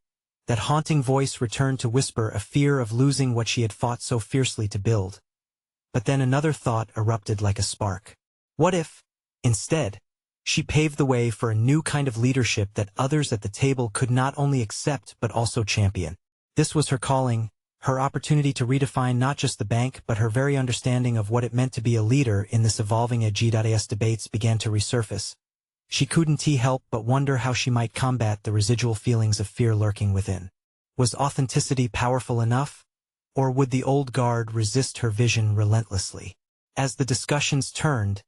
that haunting voice returned to whisper a fear of losing what she had fought so fiercely to build. But then another thought erupted like a spark. What if, instead, she paved the way for a new kind of leadership that others at the table could not only accept but also champion? This was her calling, her opportunity to redefine not just the bank but her very understanding of what it meant to be a leader in this evolving age. As debates began to resurface, she couldn't help but wonder how she might combat the residual feelings of fear lurking within. Was authenticity powerful enough, or would the old guard resist her vision relentlessly? As the discussions turned,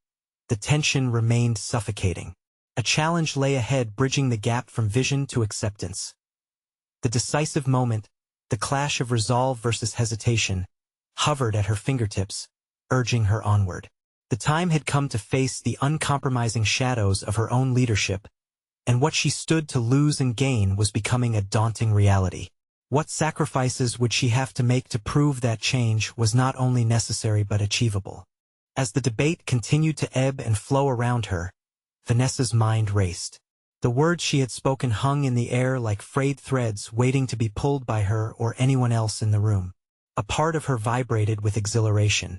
the tension remained suffocating. A challenge lay ahead, bridging the gap from vision to acceptance. The decisive moment, the clash of resolve versus hesitation, hovered at her fingertips, urging her onward. The time had come to face the uncompromising shadows of her own leadership, and what she stood to lose and gain was becoming a daunting reality. What sacrifices would she have to make to prove that change was not only necessary but achievable? As the debate continued to ebb and flow around her, Vanessa's mind raced. The words she had spoken hung in the air like frayed threads waiting to be pulled by her or anyone else in the room. A part of her vibrated with exhilaration.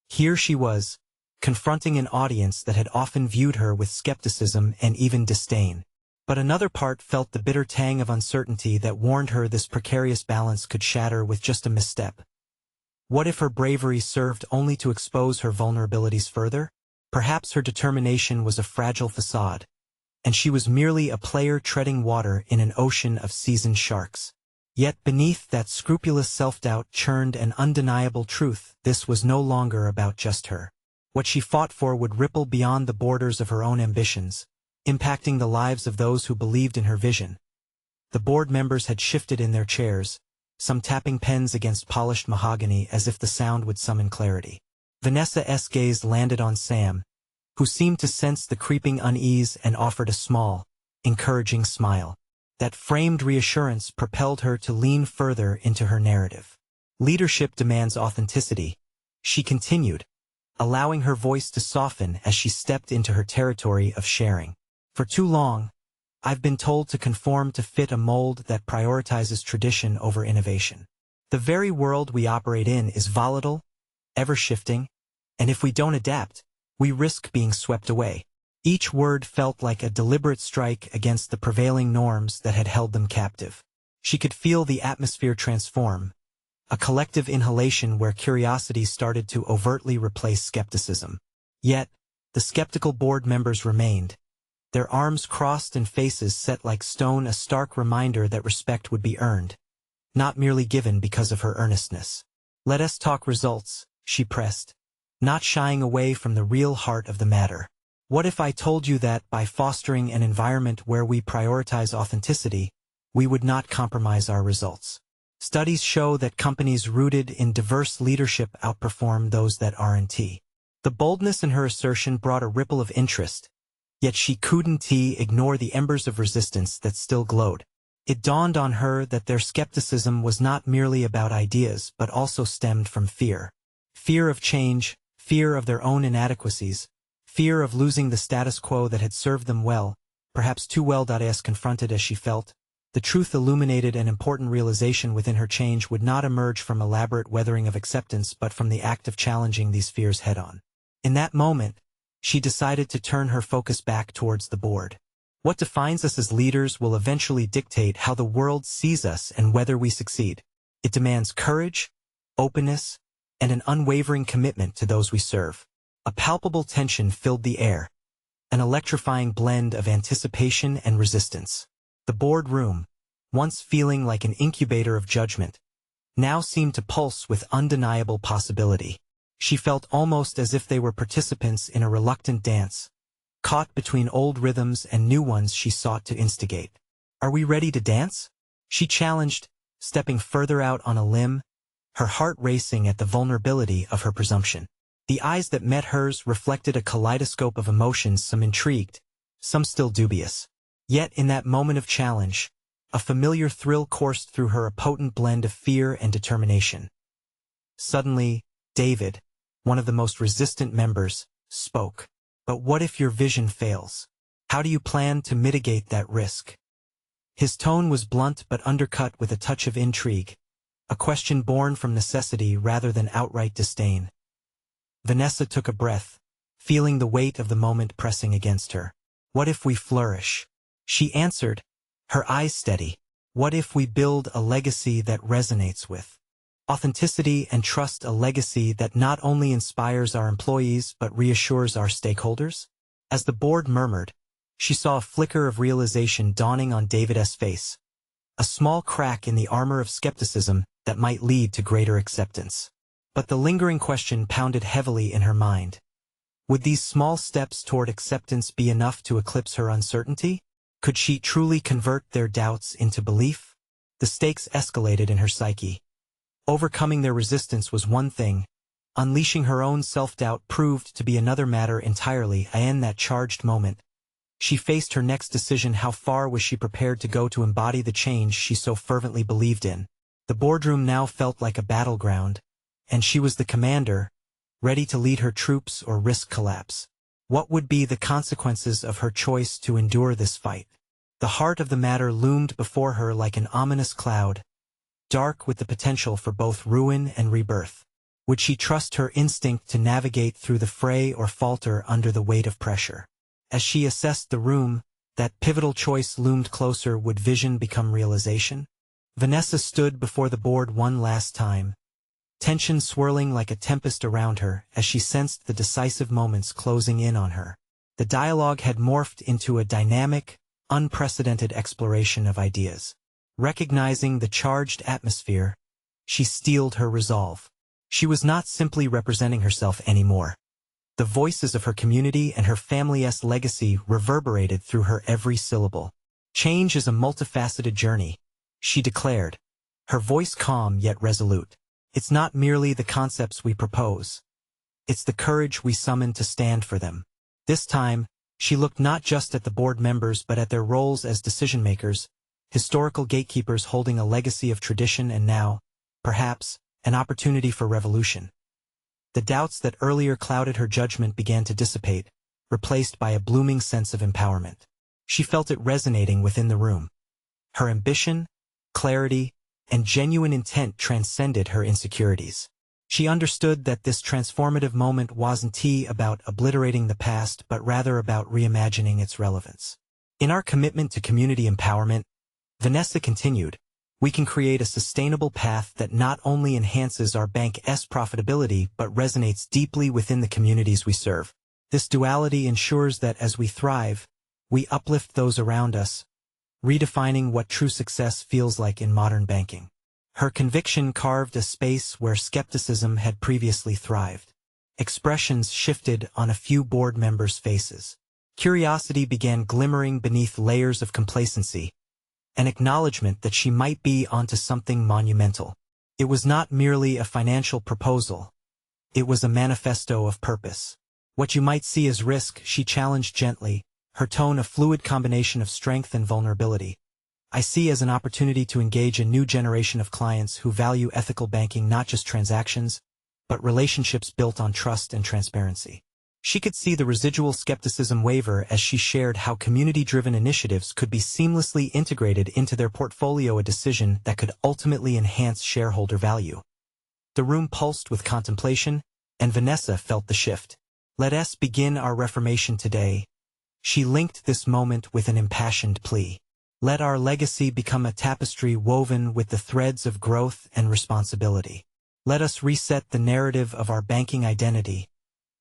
Here she was, confronting an audience that had often viewed her with skepticism and even disdain. But another part felt the bitter tang of uncertainty that warned her this precarious balance could shatter with just a misstep. What if her bravery served only to expose her vulnerabilities further? Perhaps her determination was a fragile facade, and she was merely a player treading water in an ocean of seasoned sharks. Yet beneath that scrupulous self-doubt churned an undeniable truth: this was no longer about just her. What she fought for would ripple beyond the borders of her own ambitions, impacting the lives of those who believed in her vision. The board members had shifted in their chairs, some tapping pens against polished mahogany as if the sound would summon clarity. Vanessa's gaze landed on Sam, who seemed to sense the creeping unease and offered a small, encouraging smile. That framed reassurance propelled her to lean further into her narrative. Leadership demands authenticity, she continued, allowing her voice to soften as she stepped into her territory of sharing. For too long, I've been told to conform to fit a mold that prioritizes tradition over innovation. The very world we operate in is volatile, ever-shifting, and if we don't adapt, we risk being swept away. Each word felt like a deliberate strike against the prevailing norms that had held them captive. She could feel the atmosphere transform, a collective inhalation where curiosity started to overtly replace skepticism. Yet, the skeptical board members remained, their arms crossed and faces set like stone, a stark reminder that respect would be earned, not merely given because of her earnestness. Let us talk results, she pressed, not shying away from the real heart of the matter. What if I told you that, by fostering an environment where we prioritize authenticity, we would not compromise our results? Studies show that companies rooted in diverse leadership outperform those that aren't. The boldness in her assertion brought a ripple of interest, yet she couldn't ignore the embers of resistance that still glowed. It dawned on her that their skepticism was not merely about ideas but also stemmed from fear. Fear of change, fear of their own inadequacies, fear of losing the status quo that had served them well, perhaps too well. As confronted as she felt, the truth illuminated an important realization within her: change would not emerge from elaborate weathering of acceptance but from the act of challenging these fears head-on. In that moment, she decided to turn her focus back towards the board. What defines us as leaders will eventually dictate how the world sees us and whether we succeed. It demands courage, openness, and an unwavering commitment to those we serve. A palpable tension filled the air, an electrifying blend of anticipation and resistance. The boardroom, once feeling like an incubator of judgment, now seemed to pulse with undeniable possibility. She felt almost as if they were participants in a reluctant dance, caught between old rhythms and new ones she sought to instigate. "Are we ready to dance?" she challenged, stepping further out on a limb, her heart racing at the vulnerability of her presumption. The eyes that met hers reflected a kaleidoscope of emotions, some intrigued, some still dubious. Yet in that moment of challenge, a familiar thrill coursed through her, a potent blend of fear and determination. Suddenly, David, one of the most resistant members, spoke. "But what if your vision fails? How do you plan to mitigate that risk?" His tone was blunt but undercut with a touch of intrigue, a question born from necessity rather than outright disdain. Vanessa took a breath, feeling the weight of the moment pressing against her. "What if we flourish?" she answered, her eyes steady. "What if we build a legacy that resonates with authenticity and trust, a legacy that not only inspires our employees but reassures our stakeholders?" As the board murmured, she saw a flicker of realization dawning on David's face, a small crack in the armor of skepticism that might lead to greater acceptance. But the lingering question pounded heavily in her mind. Would these small steps toward acceptance be enough to eclipse her uncertainty? Could she truly convert their doubts into belief? The stakes escalated in her psyche. Overcoming their resistance was one thing. Unleashing her own self-doubt proved to be another matter entirely. In that charged moment, she faced her next decision. How far was she prepared to go to embody the change she so fervently believed in? The boardroom now felt like a battleground, and she was the commander, ready to lead her troops or risk collapse. What would be the consequences of her choice to endure this fight? The heart of the matter loomed before her like an ominous cloud, dark with the potential for both ruin and rebirth. Would she trust her instinct to navigate through the fray or falter under the weight of pressure? As she assessed the room, that pivotal choice loomed closer. Would vision become realization? Vanessa stood before the board one last time, tension swirling like a tempest around her as she sensed the decisive moments closing in on her. The dialogue had morphed into a dynamic, unprecedented exploration of ideas. Recognizing the charged atmosphere, she steeled her resolve. She was not simply representing herself anymore. The voices of her community and her family's legacy reverberated through her every syllable. "Change is a multifaceted journey," she declared, her voice calm yet resolute. "It's not merely the concepts we propose. It's the courage we summon to stand for them." This time, she looked not just at the board members but at their roles as decision-makers, historical gatekeepers holding a legacy of tradition and now, perhaps, an opportunity for revolution. The doubts that earlier clouded her judgment began to dissipate, replaced by a blooming sense of empowerment. She felt it resonating within the room. Her ambition, clarity, and genuine intent transcended her insecurities. She understood that this transformative moment wasn't about obliterating the past but rather about reimagining its relevance. In our commitment to community empowerment, Vanessa continued, we can create a sustainable path that not only enhances our bank's profitability but resonates deeply within the communities we serve. This duality ensures that as we thrive, we uplift those around us, redefining what true success feels like in modern banking. Her conviction carved a space where skepticism had previously thrived. Expressions shifted on a few board members' faces. Curiosity began glimmering beneath layers of complacency, an acknowledgement that she might be onto something monumental. It was not merely a financial proposal. It was a manifesto of purpose. What you might see as risk, she challenged gently, her tone a fluid combination of strength and vulnerability. I see as an opportunity to engage a new generation of clients who value ethical banking, not just transactions, but relationships built on trust and transparency. She could see the residual skepticism waver as she shared how community-driven initiatives could be seamlessly integrated into their portfolio, a decision that could ultimately enhance shareholder value. The room pulsed with contemplation, and Vanessa felt the shift. Let us begin our reformation today. She linked this moment with an impassioned plea. Let our legacy become a tapestry woven with the threads of growth and responsibility. Let us reset the narrative of our banking identity,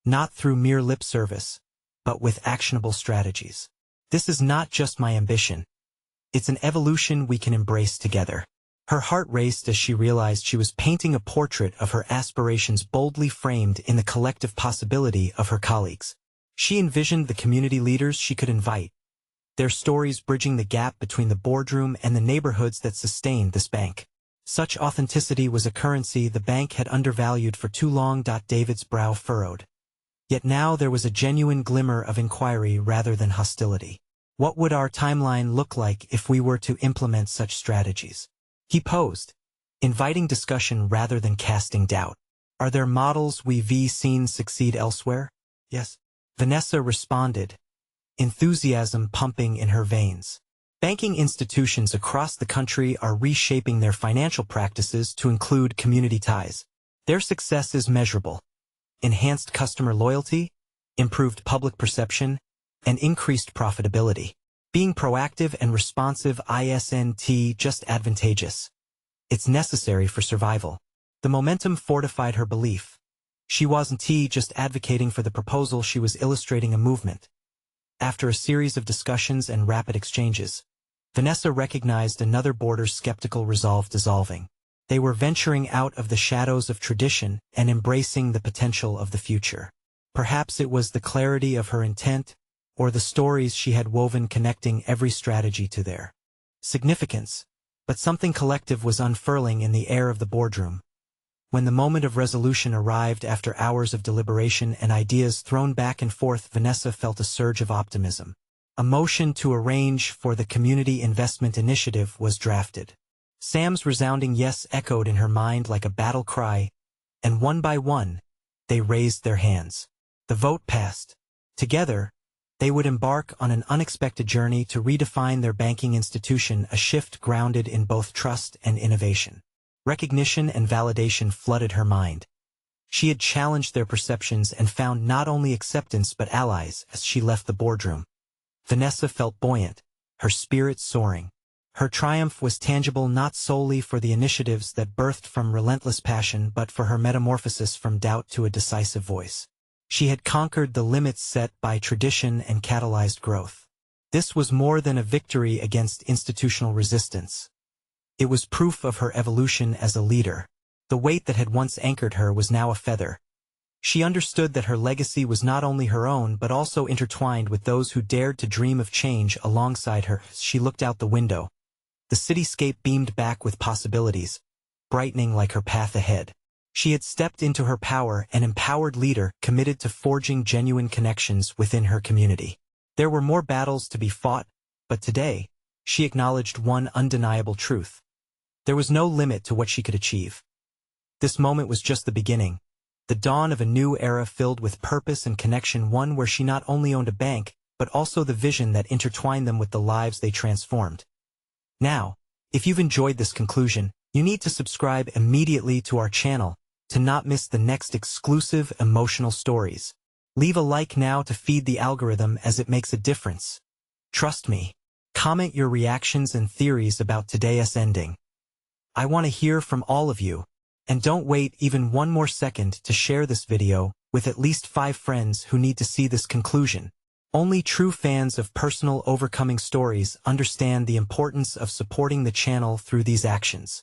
not through mere lip service, but with actionable strategies. This is not just my ambition. It's an evolution we can embrace together. Her heart raced as she realized she was painting a portrait of her aspirations boldly framed in the collective possibility of her colleagues. She envisioned the community leaders she could invite, their stories bridging the gap between the boardroom and the neighborhoods that sustained this bank. Such authenticity was a currency the bank had undervalued for too long. David's brow furrowed. Yet now there was a genuine glimmer of inquiry rather than hostility. What would our timeline look like if we were to implement such strategies? He posed, inviting discussion rather than casting doubt. Are there models we've seen succeed elsewhere? Yes. Vanessa responded, enthusiasm pumping in her veins. Banking institutions across the country are reshaping their financial practices to include community ties. Their success is measurable. Enhanced customer loyalty, improved public perception, and increased profitability. Being proactive and responsive isn't just advantageous. It's necessary for survival. The momentum fortified her belief. She wasn't just advocating for the proposal, she was illustrating a movement. After a series of discussions and rapid exchanges, Vanessa recognized another boarder's skeptical resolve dissolving. They were venturing out of the shadows of tradition and embracing the potential of the future. Perhaps it was the clarity of her intent, or the stories she had woven connecting every strategy to their significance, but something collective was unfurling in the air of the boardroom. When the moment of resolution arrived after hours of deliberation and ideas thrown back and forth, Vanessa felt a surge of optimism. A motion to arrange for the Community Investment Initiative was drafted. Sam's resounding yes echoed in her mind like a battle cry, and one by one, they raised their hands. The vote passed. Together, they would embark on an unexpected journey to redefine their banking institution, a shift grounded in both trust and innovation. Recognition and validation flooded her mind. She had challenged their perceptions and found not only acceptance but allies as she left the boardroom. Vanessa felt buoyant, her spirit soaring. Her triumph was tangible not solely for the initiatives that birthed from relentless passion but for her metamorphosis from doubt to a decisive voice. She had conquered the limits set by tradition and catalyzed growth. This was more than a victory against institutional resistance. It was proof of her evolution as a leader. The weight that had once anchored her was now a feather. She understood that her legacy was not only her own but also intertwined with those who dared to dream of change alongside her. As she looked out the window, the cityscape beamed back with possibilities, brightening like her path ahead. She had stepped into her power, an empowered leader committed to forging genuine connections within her community. There were more battles to be fought, but today, she acknowledged one undeniable truth. There was no limit to what she could achieve. This moment was just the beginning, the dawn of a new era filled with purpose and connection, one where she not only owned a bank, but also the vision that intertwined them with the lives they transformed. Now, if you've enjoyed this conclusion, you need to subscribe immediately to our channel to not miss the next exclusive emotional stories. Leave a like now to feed the algorithm as it makes a difference. Trust me. Comment your reactions and theories about today's ending. I want to hear from all of you. And don't wait even one more second to share this video with at least 5 friends who need to see this conclusion. Only true fans of personal overcoming stories understand the importance of supporting the channel through these actions.